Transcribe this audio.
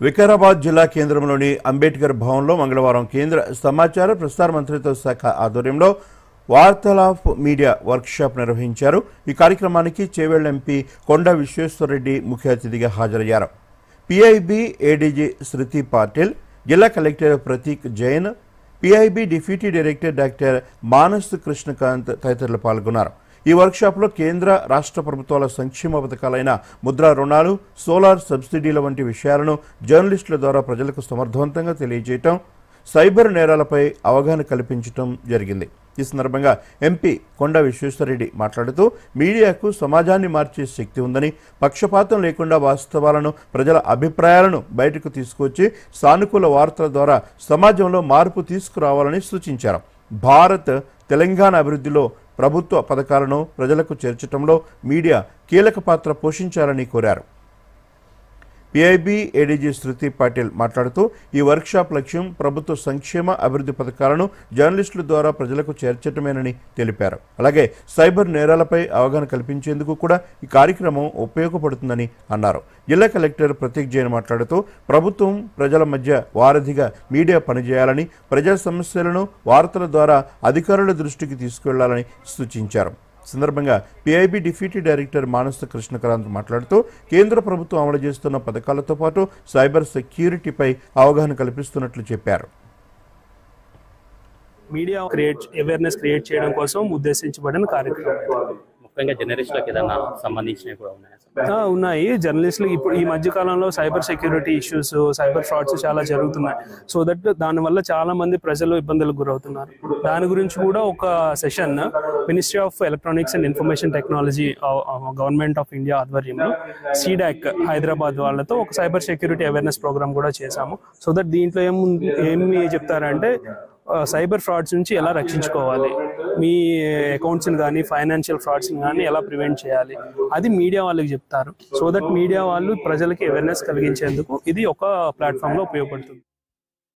వికారాబాద్ జిల్లా కేంద్రంలోని అంబేద్కర్ భవన్లో మంగళవారం కేంద్ర సమాచార ప్రసార మంత్రిత్వ శాఖ ఆధ్వర్యంలో వార్తాలాప్ మీడియా వర్క్షాప్ నిర్వహించారు. ఈ కార్యక్రమానికి చేవెళ్ల ఎంపీ కొండ విశ్వేశ్వరరెడ్డి ముఖ్య అతిథిగా హాజరయ్యారు. పిఐబి ఏడీజీ శృతి పాటిల్, జిల్లా collector Prateek Jain, PIB deputy director doctor Manas Krishnakant తదితరులు పాల్గొన్నారు. ఈ వర్క్షాప్లో కేంద్ర రాష్ట్ర ప్రభుత్వాల సంక్షేమ పథకాలైన ముద్రా రుణాలు, సోలార్ సబ్సిడీల వంటి విషయాలను జర్నలిస్టుల ద్వారా ప్రజలకు సమర్థవంతంగా తెలియజేయటం, సైబర్ నేరాలపై అవగాహన కల్పించడం జరిగింది. ఈ సందర్భంగా ఎంపీ కొండ విశ్వేశ్వరరెడ్డి మాట్లాడుతూ మీడియాకు సమాజాన్ని మార్చే శక్తి ఉందని, పక్షపాతం లేకుండా వాస్తవాలను, ప్రజల అభిప్రాయాలను బయటకు తీసుకొచ్చి సానుకూల వార్తల ద్వారా సమాజంలో మార్పు తీసుకురావాలని సూచించారు. భారత్ తెలంగాణ అభివృద్ధిలో ప్రభుత్వ పథకాలను ప్రజలకు చేర్చడంలో మీడియా కీలక పాత్ర పోషించాలని కోరారు. పిఐబి ఏడీజీ శృతి పాటిల్ మాట్లాడుతూ ఈ వర్క్షాప్ లక్ష్యం ప్రభుత్వ సంక్షేమ అభివృద్ధి పథకాలను జర్నలిస్టుల ద్వారా ప్రజలకు చేర్చడమేనని తెలిపారు. అలాగే సైబర్ నేరాలపై అవగాహన కల్పించేందుకు కూడా ఈ కార్యక్రమం ఉపయోగపడుతుందని అన్నారు. జిల్లా కలెక్టర్ ప్రతీక్ జైన్ మాట్లాడుతూ ప్రభుత్వం ప్రజల మధ్య వారధిగా మీడియా పనిచేయాలని, ప్రజా సమస్యలను వార్తల ద్వారా అధికారుల దృష్టికి తీసుకువెళ్లాలని సూచించారు. సందర్భంగా PIB deputy director Manas Krishnakant మాట్లాడుతూ కేంద్ర ప్రభుత్వం అమలు చేస్తున్న పథకాలతో పాటు సైబర్ సెక్యూరిటీపై అవగాహన కల్పిస్తున్నట్లు చెప్పారు. మీడియా అవేర్నెస్ క్రియేట్ చేయడం కోసం ఉద్దేశించబడిన కార్యక్రమం. ముఖ్యంగా జర్నలిస్టులకు ఏదైనా సంబంధించినవి కూడా ఉన్నాయి. జర్నలిస్టులు ఇప్పుడు ఈ మధ్య కాలంలో cyber security issues, cyber frauds చాలా జరుగుతున్నాయి. సో దట్ దానివల్ల చాలా మంది ప్రజలు ఇబ్బందులకు గురవుతున్నారు. దాని గురించి కూడా ఒక session ministry of electronics and information technology government of India ఆధ్వర్యంలో సీడాక్ హైదరాబాద్ వాళ్ళతో ఒక సైబర్ సెక్యూరిటీ అవేర్నెస్ ప్రోగ్రామ్ కూడా చేశాము. సో దట్ దీంట్లో ఏమి చెప్తారంటే సైబర్ ఫ్రాడ్స్ నుంచి ఎలా రక్షించుకోవాలి, మీ అకౌంట్స్ని కానీ ఫైనాన్షియల్ ఫ్రాడ్స్ని కానీ ఎలా ప్రివెంట్ చేయాలి, అది మీడియా వాళ్ళకి చెప్తారు. సో దట్ మీడియా వాళ్ళు ప్రజలకి అవేర్నెస్ కలిగించేందుకు ఇది ఒక ప్లాట్ఫామ్గా ఉపయోగపడుతుంది.